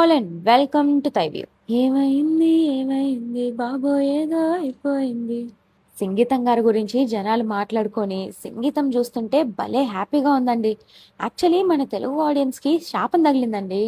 All and welcome to తైవ్యూ. ఏమైంది ఏమైంది బాబో ఏదో అయిపోయింది. సంగీతం గారి గురించి జనాలు మాట్లాడుకొని సంగీతం చూస్తుంటే భలే హ్యాపీగా ఉందండి. యాక్చువల్లీ మన తెలుగు ఆడియన్స్కి శాపం తగిలిందండి.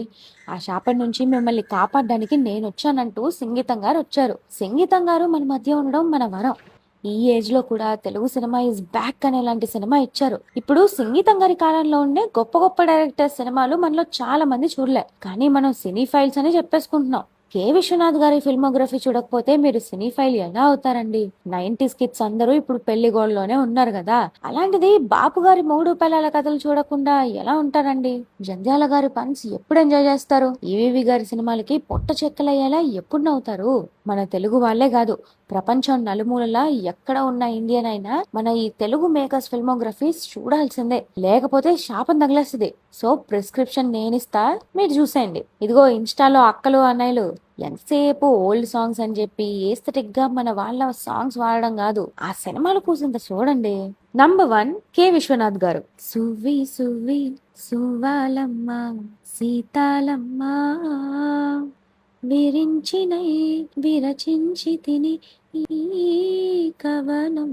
ఆ శాపం నుంచి మిమ్మల్ని కాపాడడానికి నేను వచ్చానంటూ సంగీతం గారు వచ్చారు. సంగీతం గారు మన మధ్య ఉండడం మన వరం. ఈ ఏజ్ లో కూడా తెలుగు సినిమా ఇస్ బ్యాక్ అనేలాంటి సినిమా ఇచ్చారు. ఇప్పుడు సంగీతం గారి కాలంలో ఉండే గొప్ప గొప్ప డైరెక్టర్ సినిమాలు మనలో చాలా మంది చూడలే, కానీ మనం సినీ ఫైల్స్ అని చెప్పేసుకుంటున్నాం. కె విశ్వనాథ్ గారి ఫిల్మోగ్రఫీ చూడకపోతే మీరు సినీ ఫైల్ ఎలా అవుతారండి? 90s కిడ్స్ అందరూ ఇప్పుడు పెళ్లి గోల్లోనే ఉన్నారు కదా. అలాంటిది బాపు గారి మూడు పిల్లల కథలు చూడకుండా ఎలా ఉంటారండి? జంధ్యాల గారి పన్స్ ఎప్పుడు ఎంజాయ్ చేస్తారు? ఈవీవి గారి సినిమాలకి పొట్ట చెక్కలయ్యేలా ఎప్పుడు నవ్వుతారు? మన తెలుగు వాళ్లే కాదు, ప్రపంచం నలుమూలలా ఎక్కడ ఉన్న ఇండియన్ అయినా మన ఈ తెలుగు మేకర్స్ ఫిల్మోగ్రఫీస్ చూడాల్సిందే, లేకపోతే శాపం తగిలేస్తుంది. సో ప్రిస్క్రిప్షన్ నేనిస్తా, మీరు చూసేయండి. ఇదిగో ఇన్స్టాలో అక్కలు అన్నయ్యలు ఎంతసేపు ఓల్డ్ సాంగ్స్ అని చెప్పి ఏస్థెటిక్ గా మన వాళ్ళ సాంగ్స్ వాడడం కాదు, ఆ సినిమాలు కూసింత చూడండి. నంబర్ 1 కె విశ్వనాథ్ గారు. సువ్వి సువ్వి సువ్వాలమ్మ సీతాలమ్మ విరించినై విరచించి తిని ఈ కవనం.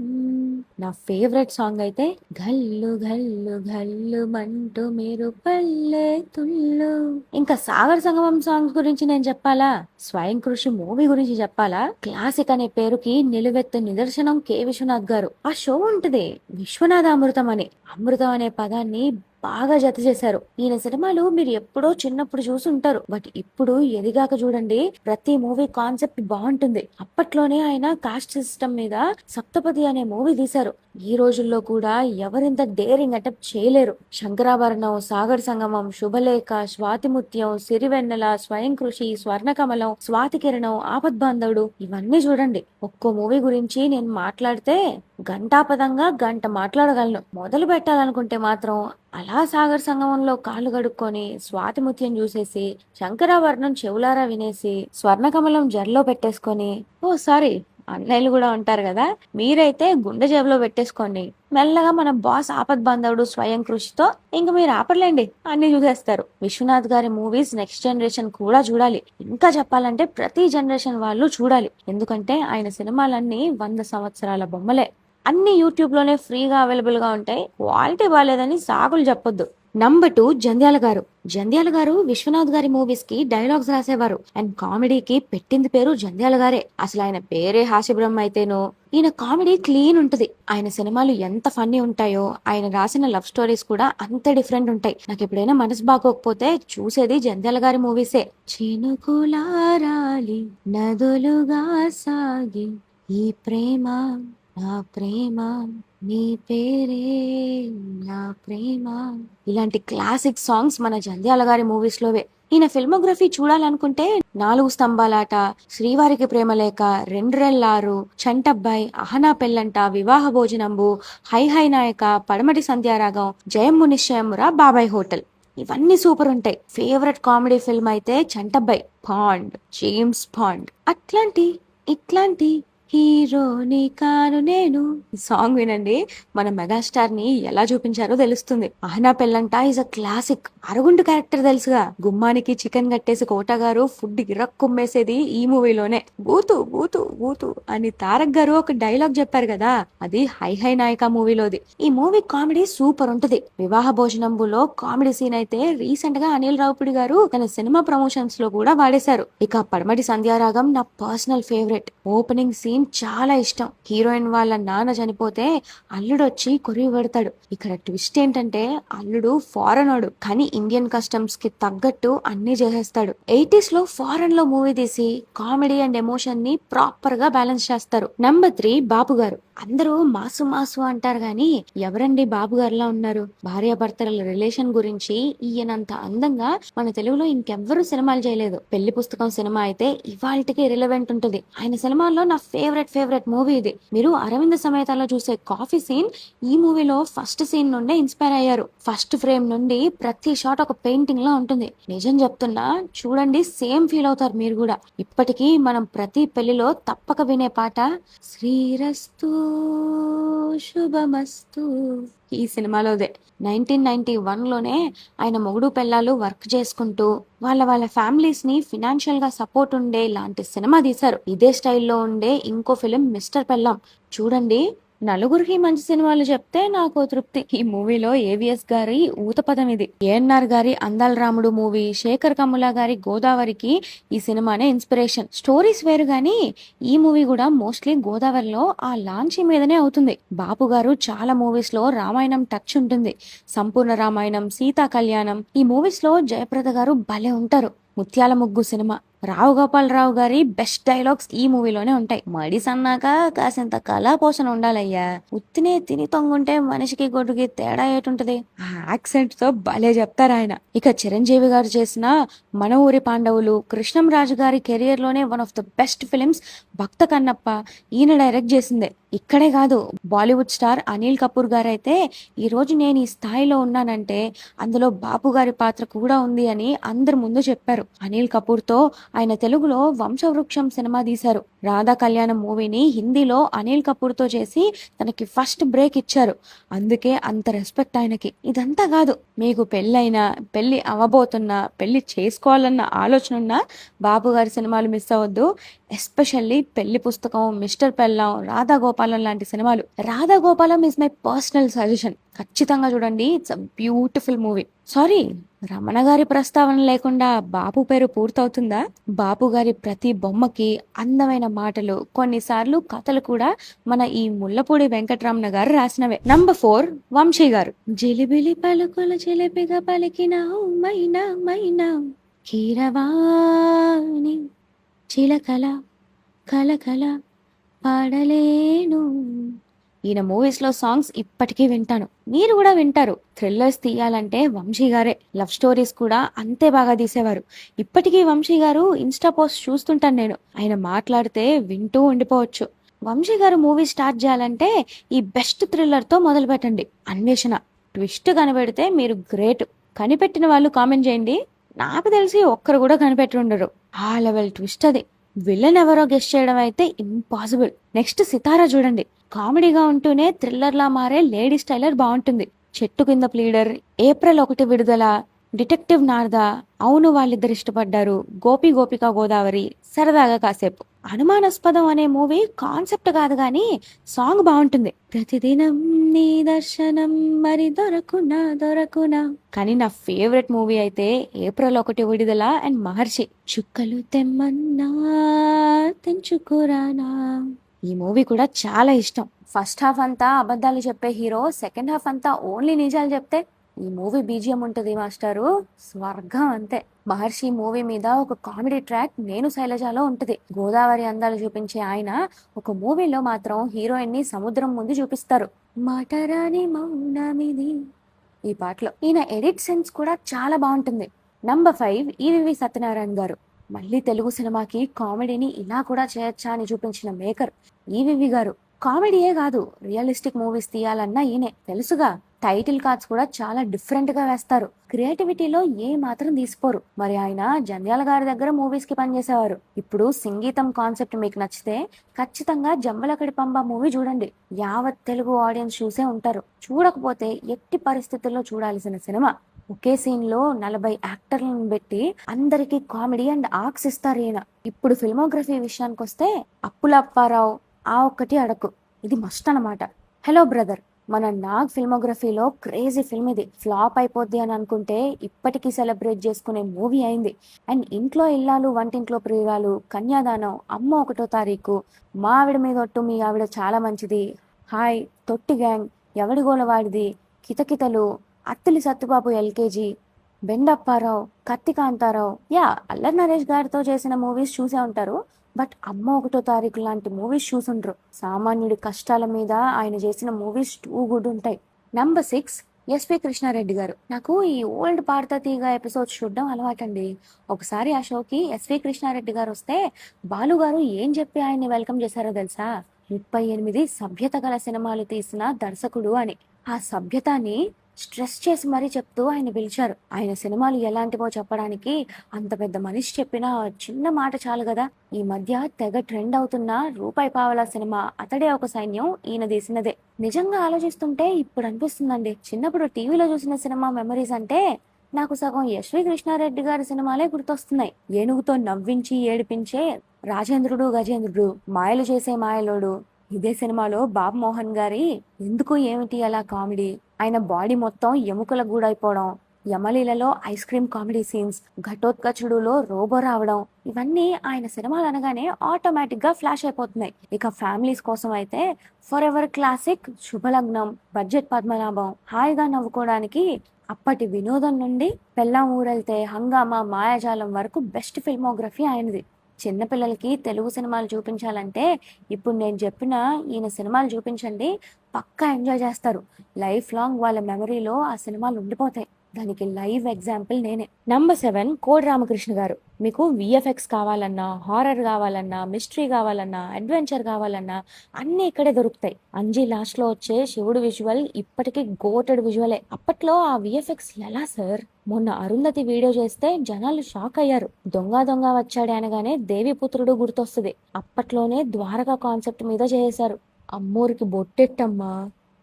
నా ఫేవరెట్ సాంగ్ అయితే గల్లు గల్లు గల్లు మంటూ మీరు పల్లె తుల్లు. ఇంకా సాగర్ సంగమం సాంగ్స్ గురించి నేను చెప్పాలా? స్వయం కృషి మూవీ గురించి చెప్పాలా? క్లాసిక్ అనే పేరుకి నిలువెత్తు నిదర్శనం కె విశ్వనాథ్ గారు. ఆ షో ఉంటది విశ్వనాథ అమృతం అని. అమృతం అనే పదాన్ని బాగా జత చేశారు. ఈయన సినిమాలు మీరు ఎప్పుడో చిన్నప్పుడు చూసి ఉంటారు, బట్ ఇప్పుడు ఎదిగాక చూడండి, ప్రతి మూవీ కాన్సెప్ట్ బాగుంటుంది. అప్పట్లోనే ఆయన కాస్ట్ సిస్టమ్ మీద సప్తపది అనే మూవీ తీశారు. ఈ రోజుల్లో కూడా ఎవరింత డేరింగ్ అటెంప్ట్ చేయలేరు. శంకరాభరణం, సాగర్ సంగమం, శుభలేఖ, స్వాతిముత్యం, సిరివెన్నెల, స్వయం కృషి, స్వర్ణకమలం, స్వాతి కిరణం, ఆపద్బాంధవుడు, ఇవన్నీ చూడండి. ఒక్కో మూవీ గురించి నేను మాట్లాడితే గంటాపదంగా గంట మాట్లాడగలను. మొదలు పెట్టాలనుకుంటే మాత్రం అలా సాగర్ సంగమంలో కాళ్ళు కడుక్కొని స్వాతిముత్యం చూసేసి, శంకరాభరణం చెవులారా వినేసి, స్వర్ణకమలం జర్లో పెట్టేసుకొని, ఓ సారీ అన్నయ్యలు కూడా ఉంటారు కదా, మీరైతే గుండె జేబులో పెట్టేసుకోండి. మెల్లగా మన బాస్ ఆపద్ బాంధవుడు స్వయం కృషితో ఇంక మీరు ఆపర్లేండి, అన్ని చూసేస్తారు. విశ్వనాథ్ గారి మూవీస్ నెక్స్ట్ జనరేషన్ కూడా చూడాలి. ఇంకా చెప్పాలంటే ప్రతి జనరేషన్ వాళ్ళు చూడాలి. ఎందుకంటే ఆయన సినిమాలన్నీ 100 సంవత్సరాల బొమ్మలే. అన్ని యూట్యూబ్ లోనే ఫ్రీగా అవైలబుల్ గా ఉంటాయి. క్వాలిటీ బాగాలేదని సాగులు చెప్పొద్దు. నంబర్ 2 జంధ్యాల గారు. జంధ్యాల గారు విశ్వనాథ్ గారి మూవీస్ కి డైలాగ్స్ రాసేవారు, అండ్ కామెడీకి పెట్టింది పేరు జంధ్యాల గారే. అసలు ఆయన పేరే హాస్యబ్రహ్మ అయితేనో, ఈయన కామెడీ క్లీన్ ఉంటది. ఆయన సినిమాలు ఎంత ఫన్నీ ఉంటాయో ఆయన రాసిన లవ్ స్టోరీస్ కూడా అంత డిఫరెంట్ ఉంటాయి. నాకు ఎప్పుడైనా మనసు బాగోకపోతే చూసేది జంధ్యాల గారి మూవీసే. చినుకులారాలి నదులుగా సాగి ఈ ప్రేమ నా ప్రేమ నీ పేరే నా ప్రేమ, ఇలాంటి క్లాసిక్ సాంగ్స్ మన జంధ్యాల గారి మూవీస్ లోవే. ఈయన ఫిల్మోగ్రఫీ చూడాలనుకుంటే 4 స్తంభాలాట, శ్రీవారికి ప్రేమలేఖ, రెండ్రెల్లారు, చంటబ్బాయి, అహనా పెళ్ళంట, వివాహ భోజనంబు, హై హై నాయక, పడమటి సంధ్యారాగం, జయమ్ము నిశ్చయమురా, బాబాయ్ హోటల్, ఇవన్నీ సూపర్ ఉంటాయి. ఫేవరెట్ కామెడీ ఫిల్మ్ అయితే చంటబ్బాయి, పాండ్, జేమ్స్ పాండ్. అట్లాంటి ఇట్లాంటి హీరోని కాను నేను, ఈ సాంగ్ వినండి, మన మెగాస్టార్ ని ఎలా చూపించారో తెలుస్తుంది. అహనా పెళ్ళంట ఇస్ అ క్లాసిక్. అరుగుంటు క్యారెక్టర్ తెలుసుగా, గుమ్మానికి చికెన్ కట్టేసి కోట గారు ఫుడ్ ఇరక్కుమ్మేసేది ఈ మూవీలోనే. బూతు బూతు బూతు అని తారక్ గారు ఒక డైలాగ్ చెప్పారు కదా, అది హై హై నాయక మూవీలోది. ఈ మూవీ కామెడీ సూపర్ ఉంటది. వివాహ భోజనంబులో కామెడీ సీన్ అయితే రీసెంట్ గా అనిల్ రావుపుడి గారు తన సినిమా ప్రమోషన్స్ లో కూడా వాడేశారు. ఇక పడమటి సంధ్యారాగం నా పర్సనల్ ఫేవరెట్. ఓపెనింగ్ సీన్ చాలా ఇష్టం. హీరోయిన్ వాళ్ళ నాన్న చనిపోతే అల్లుడు వచ్చి కొరివి పెడతాడు. ఇక్కడ ట్విస్ట్ ఏంటంటే అల్లుడు ఫారెన్ వాడు, కానీ ఇండియన్ కస్టమ్స్ కి తగ్గట్టు అన్ని చేసేస్తాడు. 80s లో ఫారెన్ లో మూవీ తీసి కామెడీ అండ్ ఎమోషన్ ని ప్రాపర్ గా బ్యాలెన్స్ చేస్తారు. నంబర్ 3 బాపు గారు. అందరూ మాసు మాసు అంటారు గాని ఎవరండి బాబు గారిలా ఉన్నారు? భార్యాభర్తల రిలేషన్ గురించి ఈయనంత అందంగా మన తెలుగులో ఇంకెవ్వరూ సినిమాలు చేయలేదు. పెళ్లి పుస్తకం సినిమా అయితే ఇవాళకి రిలవెంట్ ఉంటుంది. ఆయన సినిమాల్లో నా ఫేవరెట్ మూవీ ఇది. మీరు అరవింద సమేతలో చూసే కాఫీ సీన్ ఈ మూవీలో ఫస్ట్ సీన్ నుండే ఇన్స్పైర్ అయ్యారు. ఫస్ట్ ఫ్రేమ్ నుండి ప్రతి షాట్ ఒక పెయింటింగ్ లా ఉంటుంది. నిజం చెప్తున్నా, చూడండి, సేమ్ ఫీల్ అవుతారు మీరు కూడా. ఇప్పటికీ మనం ప్రతి పెళ్లిలో తప్పక వినే పాట శ్రీరస్తు శుభమస్తు ఈ సినిమాలోదే. 1991లోనే ఆయన మొగుడు పెళ్ళాలు వర్క్ చేసుకుంటూ వాళ్ళ ఫ్యామిలీస్ ని ఫినాన్షియల్ గా సపోర్ట్ ఉండే లాంటి సినిమా తీశారు. ఇదే స్టైల్లో ఉండే ఇంకో ఫిలిం మిస్టర్ పెళ్ళాం చూడండి. నలుగురికి మంచి సినిమాలు చెప్తే నాకు తృప్తి. ఈ మూవీలో ఏవిఎస్ గారి ఊతపదం ఇది. ఏఎన్ఆర్ గారి అందాల రాముడు మూవీ, శేఖర్ కమ్ముల గారి గోదావరికి ఈ సినిమానే ఇన్స్పిరేషన్. స్టోరీస్ వేరు గాని ఈ మూవీ కూడా మోస్ట్లీ గోదావరిలో ఆ లాంచీ మీదనే అవుతుంది. బాపు గారు చాలా మూవీస్ లో రామాయణం టచ్ ఉంటుంది. సంపూర్ణ రామాయణం, సీతా కళ్యాణం, ఈ మూవీస్ లో జయప్రద గారు భలే ఉంటారు. ముత్యాల ముగ్గు సినిమా, రావు గోపాలరావు గారి బెస్ట్ డైలాగ్స్ ఈ మూవీలోనే ఉంటాయి. మడిస్ అన్నాక కాసింత కళా పోషణ ఉండాలయ్యా. ఉత్తినే తిని తొంగుంటే మనిషికి గొడ్డుకి తేడా ఏటుంటది. ఆ యాక్సెంట్ తో భలే చెప్తారు ఆయన. ఇక చిరంజీవి గారు చేసిన మన ఊరి పాండవులు, కృష్ణం రాజు గారి కెరియర్ లోనే one of the best films Bhakta Kannappa. ఈయన డైరెక్ట్ చేసిందే. ఇక్కడే కాదు, బాలీవుడ్ స్టార్ అనిల్ కపూర్ గారు అయితే ఈ రోజు నేను ఈ స్థాయిలో ఉన్నానంటే అందులో బాపు గారి పాత్ర కూడా ఉంది అని అందరి ముందు చెప్పారు. అనిల్ కపూర్ తో ఆయన తెలుగులో వంశవృక్షం సినిమా తీశారు. రాధా కళ్యాణం మూవీని హిందీలో అనిల్ కపూర్ తో చేసి తనకి ఫస్ట్ బ్రేక్ ఇచ్చారు. అందుకే అంత రెస్పెక్ట్ ఆయనకి. ఇదంతా కాదు, మీకు పెళ్ళైనా, పెళ్లి అవ్వబోతున్నా, పెళ్లి చేసుకోవాలన్న ఆలోచన ఉన్నా బాపు గారి సినిమాలు మిస్ అవ్వద్దు. ఎస్పెషల్లీ పెళ్లి పుస్తకం, మిస్టర్ పెళ్ళాం, రాధా గోపాలం లాంటి సినిమాలు. Radha Gopalam is my personal suggestion. ఖచ్చితంగా చూడండి. It's a beautiful movie. Sorry, Ramana గారి ప్రస్తావన లేకుండా బాపు పేరు పూర్తవుతుందా? బాపు గారి ప్రతి బొమ్మకి అందమైన మాటలు, కొన్నిసార్లు కథలు కూడా మన ఈ ముల్లపూడి వెంకటరమణ గారు రాసినవే. నంబర్ 4, వంశీ గారు. జిలిబిలి పలుకుల చిలిపిగా పలికిన మైనా మైనా కీరవాణి చిలకల కలకల పాడలేను. ఈయన మూవీస్ లో సాంగ్స్ ఇప్పటికీ వింటాను, మీరు కూడా వింటారు. థ్రిల్లర్స్ తీయాలంటే వంశీ గారే. లవ్ స్టోరీస్ కూడా అంతే బాగా తీసేవారు. ఇప్పటికీ వంశీ గారు ఇన్స్టా పోస్ట్ చూస్తుంటాను నేను. ఆయన మాట్లాడితే వింటూ ఉండిపోవచ్చు. వంశీ గారు మూవీ స్టార్ట్ చేయాలంటే ఈ బెస్ట్ థ్రిల్లర్ తో మొదలు పెట్టండి. అన్వేషణ ట్విస్ట్ కనిపెడితే మీరు గ్రేట్. కనిపెట్టిన వాళ్ళు కామెంట్ చేయండి. నాకు తెలిసి ఒక్కరు కూడా కనిపెట్టి ఉండరు. ఆ లెవెల్ ట్విస్ట్ అది. విలన్ ఎవరో గెస్ట్ చేయడం అయితే ఇంపాసిబుల్. నెక్స్ట్ సితారా చూడండి. కామెడీగా ఉంటూనే థ్రిల్లర్ లా మారే లేడీ స్టైలర్ బాగుంటుంది. చెట్టు కింద ప్లీడర్, ఏప్రిల్ 1 విడుదల, డిటెక్టివ్ నారదా, అవును వాళ్ళిద్దరు ఇష్టపడ్డారు, గోపి గోపిక గోదావరి, సరదాగా కాసేపు. అనుమానాస్పదం అనే మూవీ కాన్సెప్ట్ కాదు గాని సాంగ్ బాగుంటుంది. ప్రతిదినం నీ దర్శనం మరి దొరకునా దొరకునా. కానీ నా ఫేవరెట్ మూవీ అయితే ఏప్రిల్ 1 విడుదల అండ్ మహర్షి. చుక్కలు తెమ్మన్నా తెంచుకోరానా. ఈ మూవీ కూడా చాలా ఇష్టం. ఫస్ట్ హాఫ్ అంతా అబద్ధాలు చెప్పే హీరో, సెకండ్ హాఫ్ అంతా ఓన్లీ నిజాలు చెప్తే ఈ మూవీ బీజిఎం ఉంటది మాస్టారు, స్వర్గం అంతే. మహర్షి మూవీ మీద ఒక కామెడీ ట్రాక్ నేను శైలజాలో ఉంటది. గోదావరి అందాలు చూపించే ఆయన ఒక మూవీలో మాత్రం హీరోయిన్ ని సముద్రం ముందు చూపిస్తారు. మాటరాని మౌనమిది ఈ పాటలో. ఈయన ఎడిట్ సెన్స్ కూడా చాలా బాగుంటుంది. నంబర్ 5, ఈవివి సత్యనారాయణ గారు. మళ్ళీ తెలుగు సినిమాకి కామెడీని ఇలా కూడా చేయొచ్చా అని చూపించిన మేకర్ ఈవివి గారు. కామెడీయే కాదు, రియలిస్టిక్ మూవీస్ తీయాలన్నా ఈయనే. తెలుసుగా, టైటిల్ కార్డ్స్ కూడా చాలా డిఫరెంట్ గా వేస్తారు. క్రియేటివిటీలో ఏ మాత్రం తీసుకోరు. మరి ఆయన జంధ్యాల గారి దగ్గర మూవీస్ కి పనిచేసేవారు. ఇప్పుడు సంగీతం కాన్సెప్ట్ మీకు నచ్చితే ఖచ్చితంగా జంబలకడి పంబ మూవీ చూడండి. యావత్ తెలుగు ఆడియన్స్ చూసే ఉంటారు. చూడకపోతే ఎట్టి పరిస్థితుల్లో చూడాల్సిన సినిమా. ఒకే సీన్ లో 40 యాక్టర్లను పెట్టి అందరికి కామెడీ అండ్ ఆర్క్స్ ఇస్తారు ఈయన. ఇప్పుడు ఫిల్మోగ్రఫీ విషయానికి వస్తే అప్పుల అప్పారావు, ఆ ఒక్కటి అడకు, ఇది మస్ట్ అన్నమాట. హలో బ్రదర్, మన నాగ్ ఫిల్మోగ్రఫీలో క్రేజీ ఫిల్మ్ ఇది. ఫ్లాప్ అయిపోద్ది అని అనుకుంటే ఇప్పటికీ సెలబ్రేట్ చేసుకునే మూవీ అయింది. అండ్ ఇంట్లో ఇల్లాలు, వంటింట్లో ప్రియురాలు, కన్యాదానం, అమ్మ 1వ తారీఖు, మా ఆవిడ మీద ఒట్టు, మీ ఆవిడ చాలా మంచిది, హాయ్, తొట్టి గ్యాంగ్, ఎవడి గోలవాడిది, కితకితలు, అత్తిలి సత్తుబాబు ఎల్కేజీ, బెండప్పారావు, కత్తి కాంతారావు. అల్లరి నరేష్ గారితో చేసిన మూవీస్ చూసే ఉంటారు, బట్ అమ్మ 1వ తారీఖు లాంటి మూవీస్ చూసుండ్రు. సామాన్యుడి కష్టాల మీద ఆయన చేసిన మూవీస్ టూ గుడ్ ఉంటాయి. నంబర్ 6, ఎస్వి కృష్ణారెడ్డి గారు. నాకు ఈ ఓల్డ్ పాడతా తీగ ఎపిసోడ్స్ చూడడం అలవాటండి. ఒకసారి ఆ షోకి ఎస్వి కృష్ణారెడ్డి గారు వస్తే బాలు గారు ఏం చెప్పి ఆయన్ని వెల్కమ్ చేశారో తెలుసా? 38 సభ్యత గల సినిమాలు తీసిన దర్శకుడు అని. ఆ సభ్యతని స్ట్రెస్ చేసి మరీ చెప్తూ ఆయన పిలిచారు. ఆయన సినిమాలు ఎలాంటివో చెప్పడానికి అంత పెద్ద మనిషి చెప్పిన చిన్న మాట చాలు కదా. ఈ మధ్య తెగ ట్రెండ్ అవుతున్న రూపాయి పావలా సినిమా 'అతడే ఒక సైన్యం' ఈయన తీసినదే. నిజంగా ఆలోచిస్తుంటే ఇప్పుడు అనిపిస్తుందండి, చిన్నప్పుడు టీవీలో చూసిన సినిమా మెమరీస్ అంటే నాకు సగం ఎస్వి కృష్ణారెడ్డి గారి సినిమాలే గుర్తొస్తున్నాయి. ఏనుగుతో నవ్వించి ఏడిపించే 'రాజేంద్రుడు గజేంద్రుడు', మాయలు చేసే మాయలోడు. ఇదే సినిమాలో బాబు మోహన్ గారి 'ఎందుకు ఏమిటి అలా' కామెడీ, ఆయన బాడీ మొత్తం ఎముకల గూడైపోవడం, యమలీలలో ఐస్ క్రీమ్ కామెడీ సీన్స్, ఘటోత్కచుడులో రోబో రావడం, ఇవన్నీ ఆయన సినిమాలు అనగానే ఆటోమేటిక్ గా ఫ్లాష్ అయిపోతున్నాయి. ఇక ఫ్యామిలీస్ కోసం అయితే forever classic 'Shubhalagnam', budget 'Padmanabham', హాయిగా నవ్వుకోవడానికి అప్పటి వినోదం నుండి 'పెళ్ళాం ఊరెళ్తే', 'హంగామా', 'మాయాజాలం' వరకు బెస్ట్ ఫిల్మోగ్రఫీ ఆయనది. చిన్నపిల్లలకి తెలుగు సినిమాలు చూపించాలంటే ఇప్పుడు నేను చెప్పిన ఈయన సినిమాలు చూపించండి, పక్కా ఎంజాయ్ చేస్తారు. లైఫ్ లాంగ్ వాళ్ళ మెమరీలో ఆ సినిమాలు ఉండిపోతాయి. దానికి లైవ్ ఎగ్జాంపుల్ నేనే. నంబర్ 7 కోడి రామకృష్ణ గారు. మీకు విఎఫ్ఎక్స్ కావాలన్నా, హారర్ కావాలన్నా, మిస్టరీ కావాలన్నా, అడ్వెంచర్ కావాలన్నా అన్నీ ఇక్కడే దొరుకుతాయి. అంజీ లాస్ట్ లో వచ్చే శివుడు విజువల్ ఇప్పటికీ గోటెడ్ విజువలే. అప్పట్లో ఆ విఎఫ్ఎక్స్ ఎలా సార్? మొన్న అరుంధతి వీడియో చేస్తే జనాలు షాక్ అయ్యారు. దొంగ దొంగ వచ్చాడే అనగానే దేవిపుత్రుడు గుర్తొస్తుంది. అప్పట్లోనే ద్వారకా కాన్సెప్ట్ మీద చేశారు. అమ్మోరికి బొట్టెట్టమ్మా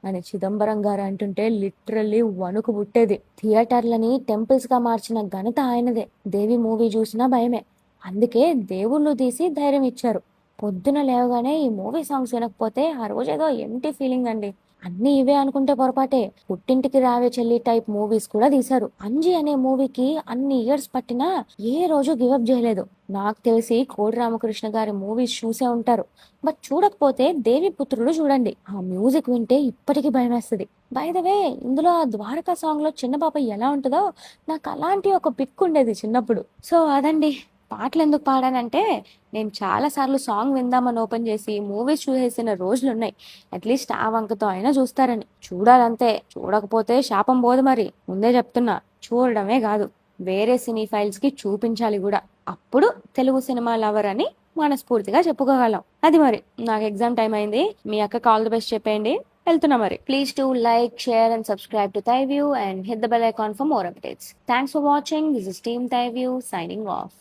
అని చిదంబరం గారు అంటుంటే లిటరల్లీ వణుకు పుట్టేది. థియేటర్లని టెంపుల్స్ గా మార్చిన ఘనత ఆయనదే. దేవి మూవీ చూసినా భయమే. అందుకే దేవుళ్ళు తీసి ధైర్యం ఇచ్చారు. పొద్దున లేవగానే ఈ మూవీ సాంగ్స్ వినకపోతే ఆ రోజేదో ఎంటీ ఫీలింగ్ అండి. అన్ని ఇవే అనుకుంటే పొరపాటే. పుట్టింటికి రావే చెల్లి టైప్ మూవీస్ కూడా తీశారు. అంజీ అనే మూవీకి అన్ని ఇయర్స్ పట్టినా ఏ రోజు గివప్ చేయలేదు. నాకు తెలిసి కోడి రామకృష్ణ గారి మూవీస్ చూసే ఉంటారు. బట్ చూడకపోతే దేవి పుత్రుడు చూడండి. ఆ మ్యూజిక్ వింటే ఇప్పటికీ భయం వేస్తుంది. బై ద వే, ఇందులో ఆ ద్వారకా సాంగ్ లో చిన్న పాప ఎలా ఉంటుందో నాకు అలాంటి ఒక పిక్ ఉండేది చిన్నప్పుడు. సో అదండి. పాటలు ఎందుకు పాడానంటే నేను చాలా సార్లు సాంగ్ విందామని ఓపెన్ చేసి మూవీస్ చూసేసిన రోజులున్నాయి. అట్లీస్ట్ ఆ వంకతో అయినా చూస్తారని. చూడాలంతే, చూడకపోతే శాపం పోదు. మరి ముందే చెప్తున్నా, చూడడమే కాదు వేరే సినీ ఫైల్స్ కి చూపించాలి కూడా. అప్పుడు తెలుగు సినిమా లవర్ అని మనస్ఫూర్తిగా చెప్పుకోగలం. అది మరి. నాకు ఎగ్జామ్ టైం అయింది. మీ అక్క ఆల్ ది బెస్ట్ చెప్పేయండి. వెళ్తున్నా మరి. Please to like, share and subscribe to Thy View and hit the bell icon for more updates. Thanks for watching. This is team Thy View signing of.